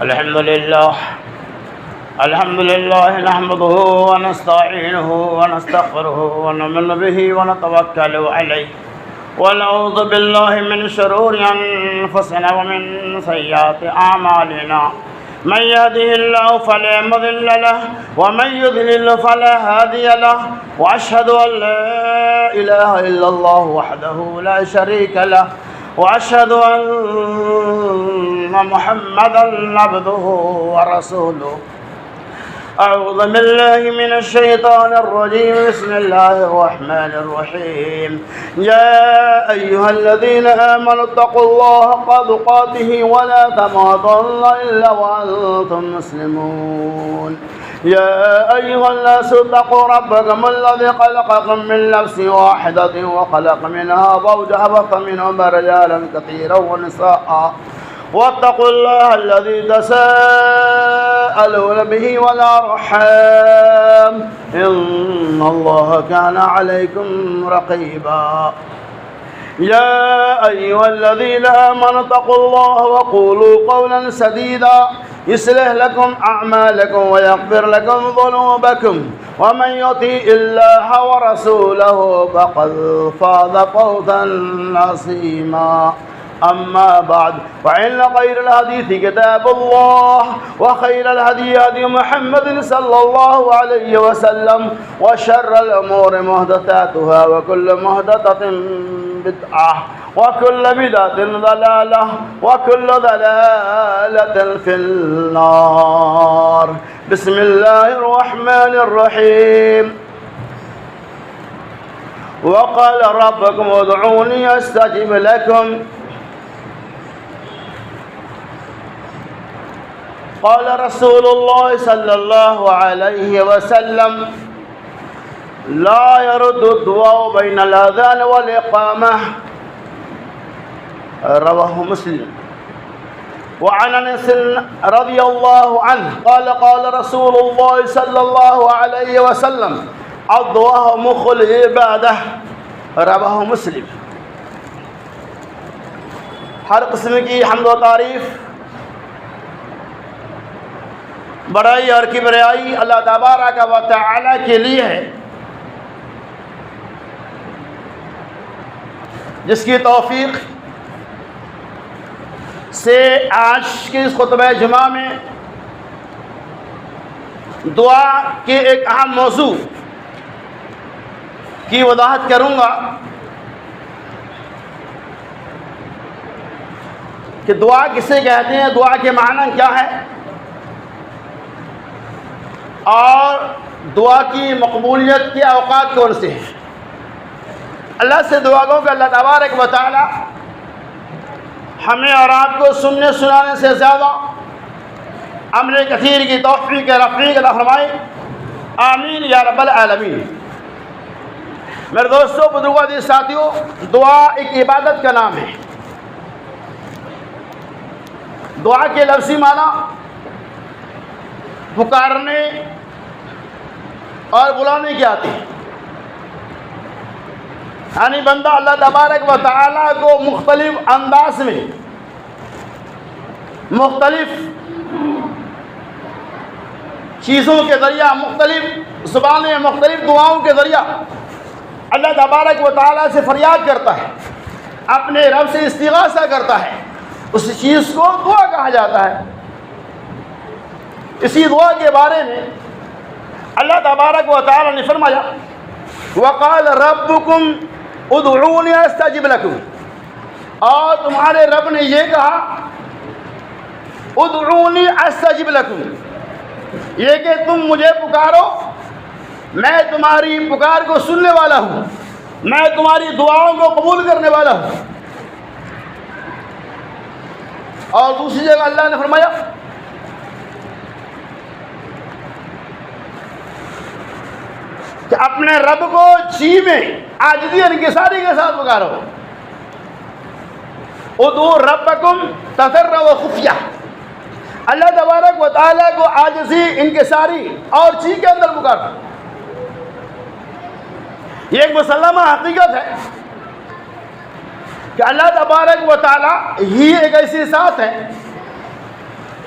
الحمد لله نحمده ونستعينه ونستغفره ونؤمن به ونتوكل عليه ونعوذ بالله من شرور أنفسنا ومن سيئات أعمالنا من يهده الله فلا مضل له ومن يضلل فلا هادي له وأشهد أن لا إله إلا الله وحده لا شريك له وأشهد أن محمدا عبده ورسوله. أعوذ بالله من الشيطان الرجيم. بسم الله الرحمن الرحيم. يا أيها الذين آمنوا اتقوا الله حق تقاته ولا تموتن إلا وأنتم مسلمون. يا أيها الناس اتقوا ربكم الذي خلقكم من نفس واحدة وخلق منها زوجها وبث منهما رجالا كثيرا ونساء واتقوا الله الذي تساءلون به والأرحام إن الله كان عليكم رقيبا. يا أيها الذين آمنوا اتقوا الله وقولوا قولا سديدا يصلح لكم أعمالكم ويغفر لكم ذنوبكم ومن يطع الله ورسوله فقد فاز فوزا عظيما. أما بعد فإن خير الحديث كتاب الله وخير الهدي هدي محمد صلى الله عليه وسلم وشر الأمور محدثاتها وكل محدثة بدعة وكل بدعة ضلالة وكل ضلالة في النار. بسم الله الرحمن الرحيم. وقال ربكم ادعوني أستجب لكم. قال رسول الله صلى الله عليه وسلم لا يرد الدعاء بين الأذان والإقامة. رواه مسلم. وعن أنس رضي الله عنه قال رسول الله صلى الله عليه وسلم الدعاء مخ العبادة. رواه مسلم. ہر قسم کی حمد و تعریف، بڑائی اور کبریائی اللہ تبارک و تعالی کے لیے ہے، جس کی توفیق سے آج کے اس خطبہ جمعہ میں دعا کے ایک اہم موضوع کی وضاحت کروں گا کہ دعا کسے کہتے ہیں، دعا کے معنی کیا ہے، اور دعا کی مقبولیت کے اوقات کون سے ہیں۔ اللہ سے دعا گو کہ اللہ تبارک و تعالی ہمیں اور آپ کو سننے سنانے سے زیادہ عمل کثیر کی توفیق رفیق عطا فرمائے، آمین یا رب العالمین۔ میرے دوستوں، بزرگوں، عزیز ساتھیوں، دعا ایک عبادت کا نام ہے۔ دعا کے لفظی معنی پکارنے اور بلانے کے آتے ہیں، یعنی بندہ اللہ تبارک و تعالیٰ کو مختلف انداز میں، مختلف چیزوں کے ذریعہ، مختلف زبانیں، مختلف دعاؤں کے ذریعہ اللہ تبارک و تعالیٰ سے فریاد کرتا ہے، اپنے رب سے استغاثہ کرتا ہے، اس چیز کو دعا کہا جاتا ہے۔ اسی دعا کے بارے میں اللہ تبارک و تعالی نے فرمایا وقال ربکم ادعونی استجب لکم، اور تمہارے رب نے یہ کہا ادعونی استجب لکم، یہ کہ تم مجھے پکارو، میں تمہاری پکار کو سننے والا ہوں، میں تمہاری دعاؤں کو قبول کرنے والا ہوں۔ اور دوسری جگہ اللہ نے فرمایا کہ اپنے رب کو جی میں عاجزی انکساری کے ساتھ پکارو، ادعوا ربکم تضرعا وخفیہ، اللہ تبارک و تعالیٰ کو عاجزی، انکساری اور چی کے اندر پکارو۔ یہ ایک مسلمہ حقیقت ہے کہ اللہ تبارک و تعالی ہی ایک ایسی ذات ہے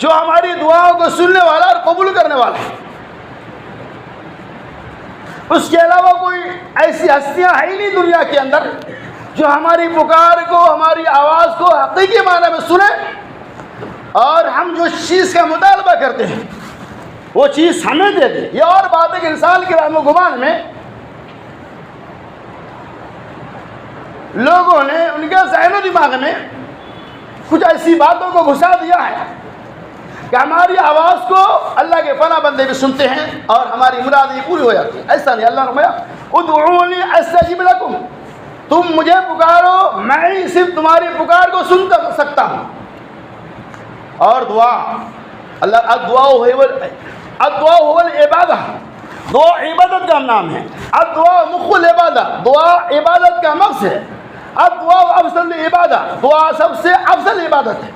جو ہماری دعاؤں کو سننے والا اور قبول کرنے والا ہے۔ اس کے علاوہ کوئی ایسی ہستیاں ہے ہی نہیں دنیا کے اندر جو ہماری پکار کو، ہماری آواز کو حقیقی معنی میں سنے اور ہم جو چیز کا مطالبہ کرتے ہیں وہ چیز ہمیں دے دے۔ یہ اور بات ہے کہ انسان کے وہم و گمان میں لوگوں نے ان کے ذہن و دماغ میں کچھ ایسی باتوں کو گھسا دیا ہے کہ ہماری آواز کو اللہ کے فنا بندے بھی سنتے ہیں اور ہماری مرادیں پوری ہو جاتی ہیں۔ ایسا نہیں، اللہ نے فرمایا ادعونی استجب لکم، تم مجھے پکارو، میں ہی صرف تمہاری پکار کو سن سکتا ہوں۔ اور دعا، اللہ الدعاء هو العبادہ، دعا عبادت کا نام ہے۔ الدعاء مخ العبادہ، دعا عبادت کا مقصد ہے۔ الدعاء افضل العبادہ، دعا سب سے افضل عبادت ہے۔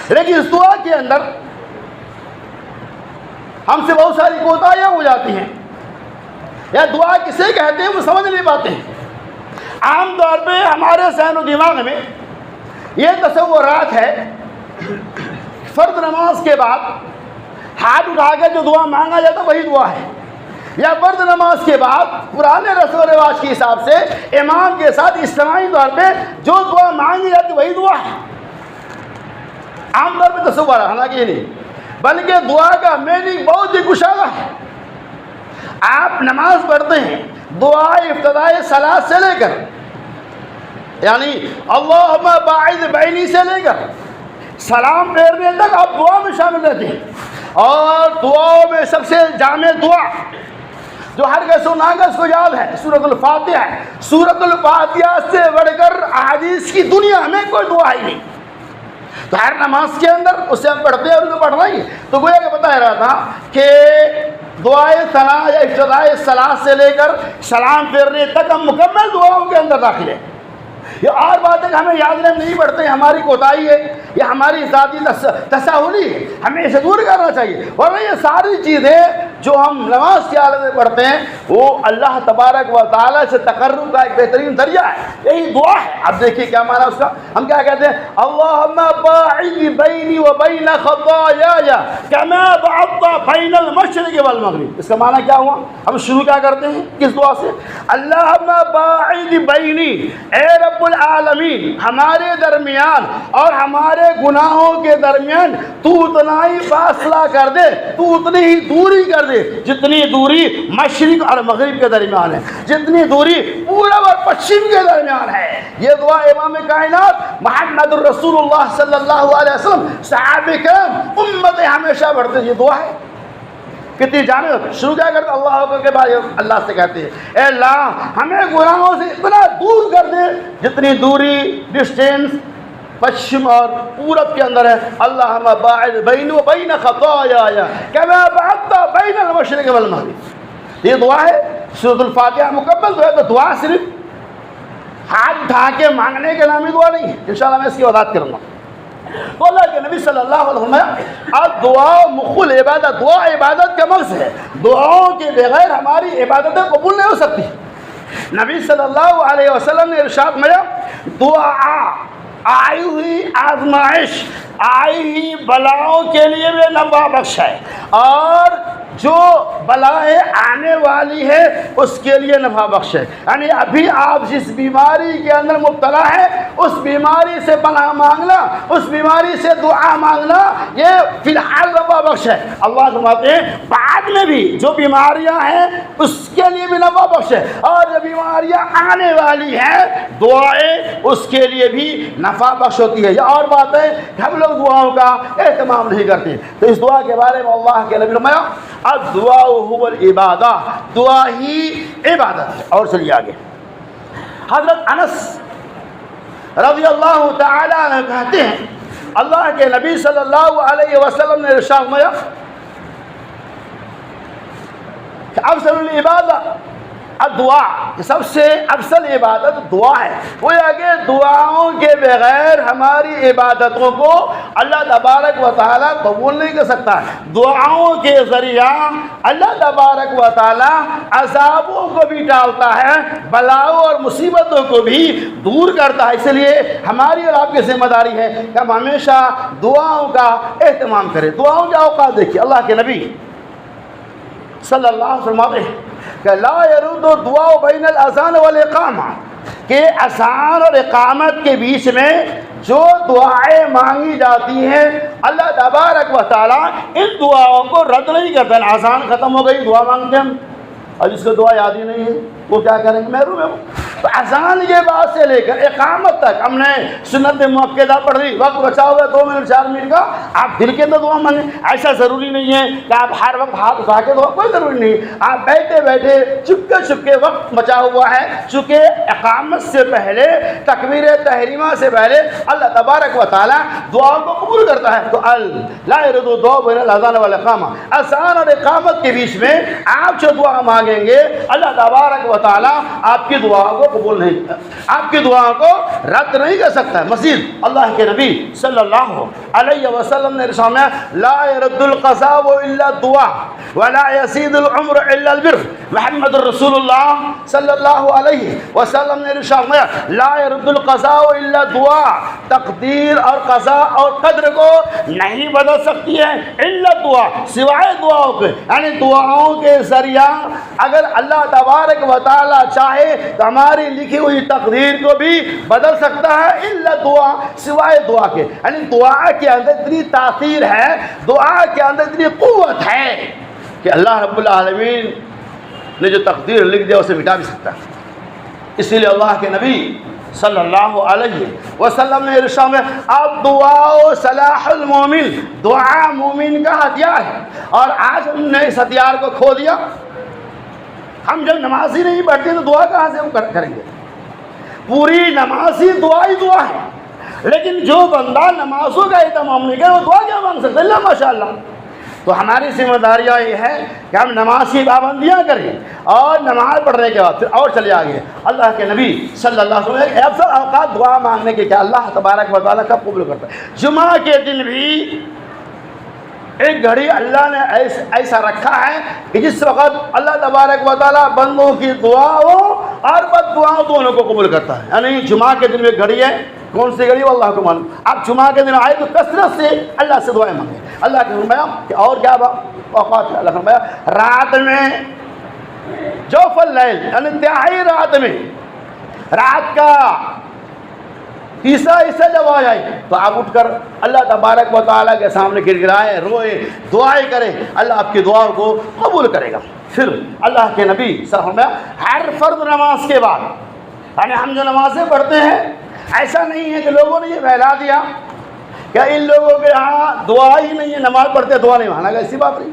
لیکن اس دعا کے اندر ہم سے بہت ساری کوتاہیاں ہو جاتی ہیں، یا دعا کسے کہتے ہیں وہ سمجھ نہیں پاتے ہیں۔ عام طور پہ ہمارے ذہن و دماغ میں یہ تصورات ہے فرض نماز کے بعد ہاتھ اٹھا کے جو دعا مانگا جاتا وہی دعا ہے، یا فرض نماز کے بعد پرانے رسم و رواج کے حساب سے امام کے ساتھ اجتماعی طور پہ جو دعا مانگی جاتی وہی دعا ہے۔ عام طور پہ تصور ہے، حالانکہ یہ نہیں، بلکہ دعا کا میننگ بہت ہی کشادہ ہے۔ آپ نماز پڑھتے ہیں، دعا ابتدائی صلاۃ سے لے کر، یعنی اللہم باعث بینی سے لے کر سلام پھیرنے تک آپ دعا میں شامل رہتے ہیں۔ اور دعاؤں میں سب سے جامع دعا جو ہر کس و ناقص کو یاد ہے سورۃ الفاتحہ ہے۔ سورۃ الفاتحہ سے بڑھ کر احادیث کی دنیا میں کوئی دعا ہی نہیں۔ تو ہر نماز کے اندر اسے ہم پڑھتے ہیں اور اسے پڑھنا ہی، تو گویا کہ بتا رہا تھا کہ دعائے ثنا یا ابتدائی صلاۃ سے لے کر سلام پھیرنے تک ہم مکمل دعاؤں کے اندر داخل ہیں۔ یہ اور بات ہے کہ ہمیں یاد نہیں پڑھتے، ہماری کوتاہی ہے، یہ ہماری ذاتی تساہلی ہے، ہمیں اسے دور کرنا چاہیے۔ ورنہ یہ ساری چیزیں جو ہم نماز کی حالت میں پڑھتے ہیں وہ اللہ تبارک و تعالیٰ سے تقرب کا ایک بہترین ذریعہ ہے، یہی دعا ہے۔ اب دیکھیے کیا معنی اس کا، ہم کیا کہتے ہیں اللہم باعث بینی و بین خطایای کما بعدت بین المشرق والمغرب۔ اس کا معنی کیا ہوا؟ ہم شروع کیا کرتے ہیں کس دعا سے؟ اللہم باعث بینی، اے رب العالمین ہمارے درمیان اور ہمارے گناہوں کے درمیان تو اتنا ہی فاصلہ کر دے، تو اتنی ہی دوری کر دے جتنی دوری مشرق اور مغرب کے درمیان ہے، جتنی دوری پورب اور پچھم کے درمیان ہے۔ یہ دعا امام کائنات محمد الرسول اللہ صلی اللہ علیہ وسلم، صحابہ کرام، امت ہمیشہ پڑھتے ہیں۔ یہ دعا ہے کتنی جامع ہوتی ہے۔ شروع کیا کرتے ہیں؟ اللہ اکبر کے بعد اللہ سے کہتے ہیں اے اللہ ہمیں گناہوں سے اتنا دور کر دے جتنی دوری ڈسٹینس پچھم اور پورب کے اندر ہے۔ اللہم باعث بینی و بین خطایای کما بعدت بین المشرق والمغرب۔ یہ دعا ہے سورۃ الفاتحہ مکمل دعا ہے۔ تو دعا صرف ہاتھ اٹھا کے مانگنے کے نامی دعا نہیں ہے، انشاءاللہ میں اس کی وضاحت کروں گا۔ تو اللہ کے نبی صلی اللہ علیہ وسلم الدعاء مخ العبادہ، دعا عبادت کا مقصد ہے، دعاؤں کے بغیر ہماری عبادتیں قبول نہیں ہو سکتی۔ نبی صلی اللہ علیہ وسلم نے ارشاد فرمایا دعا آئی ہوئی آزمائش، آئی ہوئی بلاؤں کے لیے بھی نفع بخش ہے، اور جو بلائیں آنے والی ہے اس کے لیے نفع بخش ہے۔ یعنی ابھی آپ جس بیماری کے اندر مبتلا ہے اس بیماری سے پناہ مانگنا، اس بیماری سے دعا مانگنا، یہ فی الحال نفع بخش ہے۔ اللہ فرماتے ہیں بعد میں بھی جو بیماریاں ہیں اس کے لیے بھی نفع بخش ہے، اور جو بیماریاں آنے والی ہیں دعائیں اس کے لیے بھی نفع بخش ہوتی ہے۔ یہ اور بات ہے کہ ہم لوگ دعاؤں کا اہتمام نہیں کرتے۔ تو اس دعا کے بارے میں اللہ کے نبی نے فرمایا الدعاء هو العبادہ، دعا ہی عبادت ہے۔ اور چلیے آگے، حضرت انس رضی اللہ تعالی عنہ کہتے ہیں اللہ کے نبی صلی اللہ علیہ وسلم نے ارشاد فرمایا کہ افضل العبادہ دعا سب سے افضل عبادت دعا ہے. وہ کہ دعاؤں کے بغیر ہماری عبادتوں کو اللہ تبارک و تعالیٰ قبول نہیں کر سکتا. دعاؤں کے ذریعہ اللہ تبارک و تعالیٰ عذابوں کو بھی ٹالتا ہے, بلاؤں اور مصیبتوں کو بھی دور کرتا ہے. اس لیے ہماری اور آپ کی ذمہ داری ہے کہ ہم ہمیشہ دعاؤں کا اہتمام کریں. دعاؤں کے اوقات دیکھیے, اللہ کے نبی صلی اللہ علیہ وسلم کہ لا يرد دعا بین الاذان والاقامہ, کہ اذان اور اقامت کے بیچ میں جو دعائیں مانگی جاتی ہیں اللہ تبارک و تعالیٰ ان دعاؤں کو رد نہیں کرتا. اذان ختم ہو گئی, دعا مانگتے ہم, اور جس کو دعا یاد ہی نہیں ہے وہ کیا کریں گے, محروم ہے وہ. تو اذان کے بعد سے لے کر اقامت تک ہم نے سنت مؤکدہ پڑھ لی, وقت بچا ہوا 2 منٹ 4 منٹ کا, آپ دل کے اندر دعا مانگیں. ایسا ضروری نہیں ہے کہ آپ ہر وقت ہاتھ اٹھا کے دعا, کوئی ضروری نہیں. آپ بیٹھے بیٹھے چپکے وقت بچا ہوا ہے, چونکہ اقامت سے پہلے تکبیر تحریمہ سے پہلے اللہ تبارک و تعالیٰ دعاؤں کو قبول کرتا ہے. تو لا يرد دعا بین الاذان والاقامہ, اذان اور اقامت کے بیچ میں آپ جو دعا مانگیں گے اللہ تبارک و تعالیٰ آپ کی دعا کو قبول نہیں, آپ کی دعا کو رد نہیں کر سکتا ہے. مزید اللہ کے نبی صلی اللہ علیہ وسلم نے ارشاد فرمایا لا يرد القضاء الا الدعاء ولا يزيد العمر الا البر. محمد رسول اللہ صلی اللہ علیہ وسلم نے ارشاد فرمایا لا يرد القضاء الا الدعاء, تقدیر اور قضاء اور قدر کو نہیں بدل سکتی ہے الا الدعاء, سوائے دعاؤں کے. یعنی دعاؤں کے ذریعہ اگر اللہ تبارک و تعالیٰ چاہے تو ہماری لکھی ہوئی تقدیر کو بھی بدل سکتا ہے, الا دعا, سوائے دعا کے. یعنی دعا کے اندر اتنی تاثیر ہے, دعا کے اندر اتنی قوت ہے کہ اللہ رب العالمین نے جو تقدیر لکھ دیا اسے مٹا بھی سکتا ہے. اسی لیے اللہ کے نبی صلی اللہ علیہ وسلم نے ارشاد میں اب دعا صلاح المومن, دعا مومن کا ہتھیار ہے. اور آج ہم نے اس ہتھیار کو کھو دیا. ہم جب نماز ہی نہیں پڑھتے تو دعا کہاں سے ہم کریں گے؟ پوری نماز ہی دعا ہے. لیکن جو بندہ نمازوں کا اہتمام نہیں کرے وہ دعا کیا مانگ سکتا ہے؟ اللہ ماشاء اللہ. تو ہماری ذمہ داریاں یہ ہے کہ ہم نماز کی پابندیاں کریں, اور نماز پڑھنے کے بعد پھر اور چلے آگے. اللہ کے نبی صلی اللہ علیہ وسلم افضل اوقات دعا مانگنے کے کیا اللہ تبارک و تعالیٰ کب قبول کرتا ہے؟ جمعہ کے دن بھی ایک گھڑی اللہ نے ایسا رکھا ہے کہ جس وقت اللہ تبارک و تعالیٰ بندوں کی دعاؤں اور بد دعاؤں دونوں کو قبول کرتا ہے. یعنی جمعہ کے دن میں گھڑی ہے, کون سی گھڑی وہ اللہ کو معلوم. آپ جمعہ کے دن آئے تو کثرت سے اللہ سے دعائیں مانگیں. اللہ کے فرمایا کہ اور کیا اوقات ہے؟ اللہ فرمایا رات میں جوف اللیل, یعنی تہائی رات میں, رات کا تیسرا حصہ جب آ جائے تو آپ اٹھ کر اللہ تبارک و تعالیٰ کے سامنے گر گرائیں, روئیں, دعائیں کریں, اللہ آپ کی دعاؤں کو قبول کرے گا. پھر اللہ کے نبی صلی اللہ علیہ وسلم ہر فرض نماز کے بعد, یعنی ہم جو نمازیں پڑھتے ہیں ایسا نہیں ہے کہ لوگوں نے یہ پھیلا دیا کہ ان لوگوں کے یہاں دعا ہی نہیں ہے, نماز پڑھتے دعا نہیں مانگا. ایسی بات نہیں,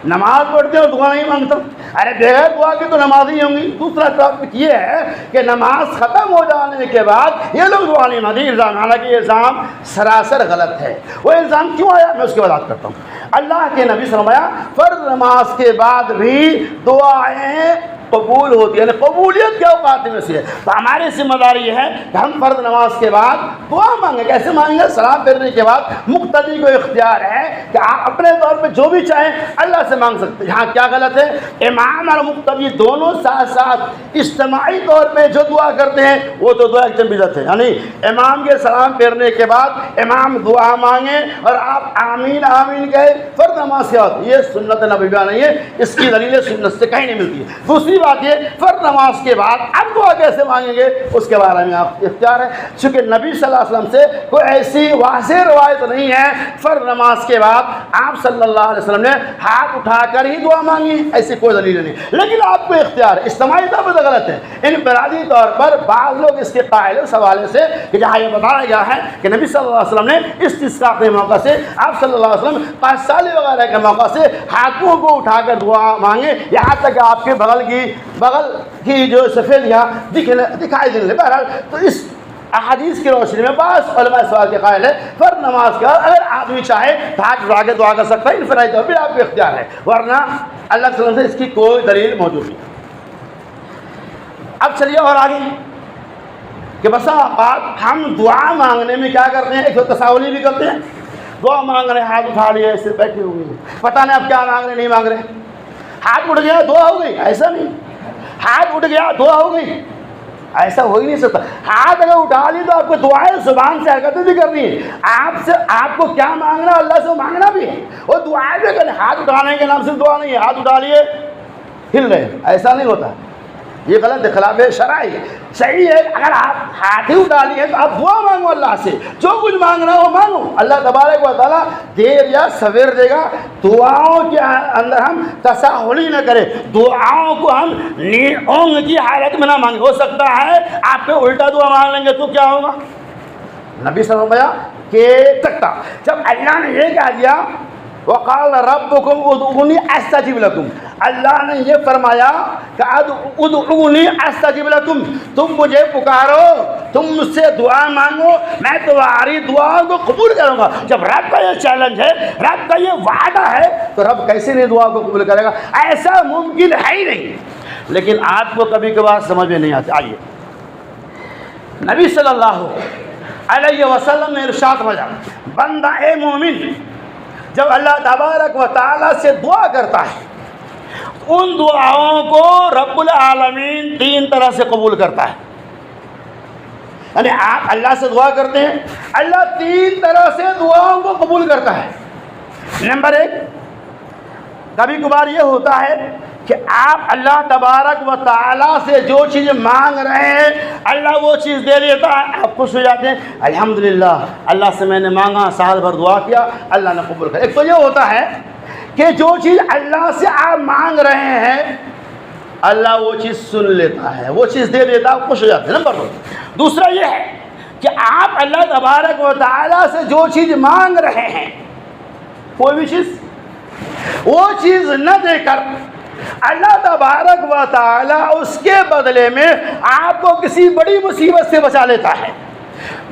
نماز پڑھتے ہو دعا نہیں مانگتا. ارے بغیر دعا کی تو نماز ہی ہوں گی. دوسرا ٹاپک یہ ہے کہ نماز ختم ہو جانے کے بعد یہ لوگ دعا نہیں مانگتے. الزام, حالانکہ یہ الزام سراسر غلط ہے. وہ الزام کیوں آیا میں اس کی وضاحت کرتا ہوں. اللہ کے نبی صلی اللہ علیہ وسلم فرض نماز کے بعد بھی دعائیں قبول ہوتی ہے, یعنی قبولیت کے اوقات میں سے ہے. تو ہماری ذمہ داری یہ ہے کہ ہم فرض نماز کے بعد دعا مانگیں. کیسے مانگیں گے؟ سلام پھیرنے کے بعد مقتدی کو اختیار ہے کہ آپ اپنے طور پہ جو بھی چاہیں اللہ سے مانگ سکتے ہیں. یہاں کیا غلط ہے؟ امام اور مقتدی دونوں ساتھ ساتھ اجتماعی طور پہ جو دعا کرتے ہیں وہ تو دعا ایک بدعت ہے. یعنی امام کے سلام پھیرنے کے بعد امام دعا مانگے اور آپ آمین آمین کہے فرض نماز کے بعد, یہ سنت نبویہ نہیں ہے. اس کی دلیل سنت سے کہیں نہیں ملتی ہے. دوسری بات یہ فرض نماز کے بعد اب دعا کیسے مانگیں گے اس کے بارے میں آپ اختیار ہے. چونکہ نبی صلی اللہ علیہ وسلم سے کوئی ایسی واضح روایت نہیں ہے فرض نماز کے بعد آپ صلی اللہ علیہ وسلم نے ہاتھ اٹھا کر ہی دعا مانگی, ایسی کوئی دلیل نہیں. لیکن آپ کو اختیار ہے. اجتماعی طور پر غلط ہے. انفرادی طور پر بعض لوگ اس کے قائل اس حوالے سے کہ جہاں یہ بتایا گیا ہے کہ نبی صلی اللہ علیہ وسلم نے استسقاء کے موقع سے آپ صلی اللہ علیہ وسلم پاک سالی وغیرہ کے موقع سے ہاتھوں کو اٹھا کر دعا مانگے, یہاں تک کہ آپ کے بغل کی جو سفیدیاں دکھائی دینے. بہرحال تو اس احادیث کی روشنی میں بعض علماء سوال کے قائل ہے فرض نماز کے بعد اگر آدمی چاہے تو ہاتھ اٹھا کے دعا کر سکتا ہے. انفرادی طور پر آپ کو اختیار ہے, ورنہ اللہ کے وسلم سے اس کی کوئی دلیل موجود نہیں. اب چلیے اور آگے کہ بس اوقات ہم دعا مانگنے میں کیا کرتے ہیں، ایک تو تساہلی بھی کرتے ہیں، دعا مانگ رہے ہیں ہاتھ اٹھا لیے ایسے بیٹھے ہوئے ہیں، پتہ نہیں اب کیا مانگ رہے نہیں مانگ رہے، ہاتھ اٹھ گیا دعا ہو گئی، ایسا نہیں، ہاتھ اٹھ گیا دعا ہو گئی، ایسا ہو ہی نہیں سکتا۔ ہاتھ اگر اٹھا لی تو آپ کو دعائیں زبان سے حرکتیں بھی کرنی ہے، آپ کو کیا مانگنا اللہ سے مانگنا بھی ہے، اور دعائیں بھی کریں۔ ہاتھ اٹھانے کے نام سے دعا نہیں ہے، ہاتھ اٹھا لیے ہل رہے، ایسا نہیں ہوتا، یہ غلط ہے، خلاف شرع ہے۔ صحیح ہے اگر آپ ہاتھ ہی اٹھا لیے تو آپ دعا مانگو اللہ سے، جو کچھ مانگنا ہو مانگو، اللہ تبارک و تعالیٰ دیر یا سویر دے گا۔ دعاؤں کے اندر ہم تساہلی نہ کریں، دعاؤں کو ہم اونگ کی حالت میں نہ مانگیں۔ ہو سکتا ہے آپ پہ الٹا دعا مانگ لیں گے تو کیا ہوگا؟ نبی صلی اللہ علیہ وسلم کہ تکتا جب اللہ نے یہ کہہ دیا وقال ربکم ادعونی استجب لکم، اللہ نے یہ فرمایا کہ ادعونی استجب لکم، تم مجھے پکارو، تم مجھ سے دعا مانگو، میں تمہاری دعا کو قبول کروں گا۔ جب رب کا یہ چیلنج ہے، رب کا یہ وعدہ ہے، تو رب کیسے نہیں دعا کو قبول کرے گا؟ ایسا ممکن ہے ہی نہیں۔ لیکن آپ کو کبھی کبھار سمجھ میں نہیں آتی۔ آئیے نبی صلی اللہ علیہ وسلم نے ارشاد فرمایا، بندہ اے مومن جب اللہ تبارک و تعالیٰ سے دعا کرتا ہے ان دعاؤں کو رب العالمین تین طرح سے قبول کرتا ہے۔ یعنی آپ اللہ سے دعا کرتے ہیں، اللہ تین طرح سے دعاؤں کو قبول کرتا ہے۔ نمبر ایک، کبھی کبھار یہ ہوتا ہے کہ آپ اللہ تبارک و تعالیٰ سے جو چیز مانگ رہے ہیں اللہ وہ چیز دے دیتا ہے، آپ خوش ہو جاتے ہیں، الحمدللہ اللہ سے میں نے مانگا، سال بھر دعا کیا، اللہ نے قبول کیا۔ ایک تو یہ ہوتا ہے کہ جو چیز اللہ سے آپ مانگ رہے ہیں اللہ وہ چیز سن لیتا ہے، وہ چیز دے دیتا ہے، آپ خوش ہو جاتے ہیں۔ نمبر دو، دوسرا یہ ہے کہ آپ اللہ تبارک و تعالیٰ سے جو چیز مانگ رہے ہیں کوئی بھی چیز، وہ چیز نہ دے کر اللہ تبارک و تعالیٰ اس کے بدلے میں آپ کو کسی بڑی مصیبت سے بچا لیتا ہے۔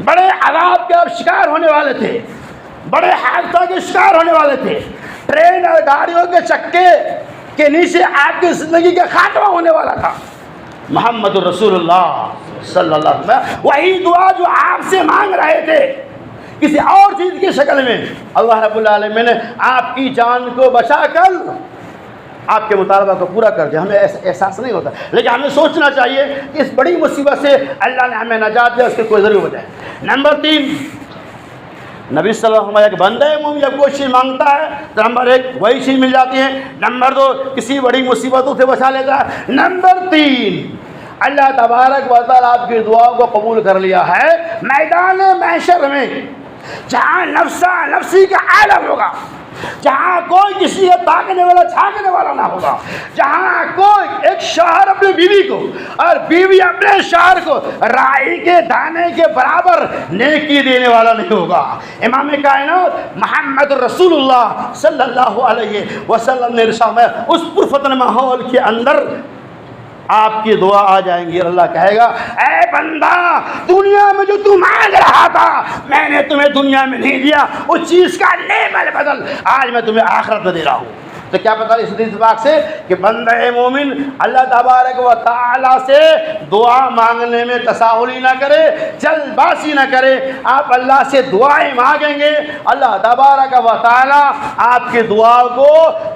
بڑے عذاب کے آپ شکار ہونے والے تھے، بڑے حادثہ کے شکار ہونے والے تھے، ٹرین اور گاڑیوں کے چکے کے نیچے آپ کی زندگی کا خاتمہ ہونے والا تھا، محمد رسول اللہ صلی اللہ علیہ وسلم وہی دعا جو آپ سے مانگ رہے تھے کسی اور چیز کی شکل میں، اللہ رب العالمین نے آپ کی جان کو بچا کر آپ کے مطالبہ کو پورا کر دیا۔ ہمیں احساس نہیں ہوتا، لیکن ہمیں سوچنا چاہیے کہ اس بڑی مصیبت سے اللہ نے ہمیں نجات دیا، اس کی کوئی ضرور وجہ ہے۔ نمبر تین، نبی صلی اللہ علیہ وسلم کہ بندہ مومن جب کوئی چیز مانگتا ہے تو نمبر ایک وہی چیز مل جاتی ہے، نمبر دو کسی بڑی مصیبتوں سے بچا لیتا ہے، نمبر تین اللہ تبارک و تعالیٰ آپ کی دعا کو قبول کر لیا ہے۔ میدان محشر میں جہاں نفسا نفسی کا عالم ہوگا، جہاں کوئی کسی کو تاکنے والا جھانکنے والا نہ ہوگا، جہاں کوئی ایک شوہر اپنی بیوی کو اور بیوی اپنے شوہر کو رائی کے دانے کے برابر نیکی دینے والا نہیں ہوگا، امام کائنات محمد رسول اللہ صلی اللہ علیہ وسلم نے ارشاد فرمایا اس پرفتن ماحول کے اندر آپ کی دعا آ جائیں گی، اللہ کہے گا اے بندہ دنیا میں جو تم مانگ رہا تھا میں نے تمہیں دنیا میں نہیں دیا، اس چیز کا نعمت بدل آج میں تمہیں آخرت میں دے رہا ہوں۔ تو کیا پتہ اس حدیث پاک سے کہ بندہ مومن اللہ تبارک و تعالیٰ سے دعا مانگنے میں تساہلی نہ کرے، جلد بازی نہ کرے، آپ اللہ سے دعائیں مانگیں گے اللہ تبارک و تعالیٰ آپ کی دعا کو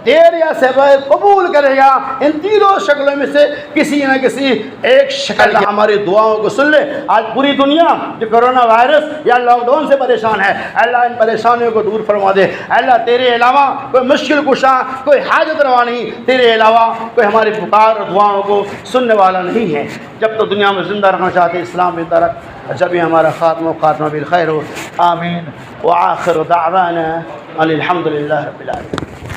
دیر یا سبب قبول کرے گا۔ ان تینوں شکلوں میں سے کسی نہ کسی ایک شکل ہماری دعاؤں کو سن لے۔ آج پوری دنیا جو کرونا وائرس یا لاک ڈاؤن سے پریشان ہے، اللہ ان پریشانیوں کو دور فرما دے۔ اللہ تیرے علاوہ کوئی مشکل کشا، کوئی حاجت روا نہیں، تیرے علاوہ کوئی ہماری پکار اور دعاؤں کو سننے والا نہیں ہے۔ جب تو دنیا میں زندہ رہنا چاہتے اسلام میں ترک، جب ہی ہمارا خاتمہ بالخیر ہو، آمین۔ وآخر دعوانا الحمد للہ رب العالمین۔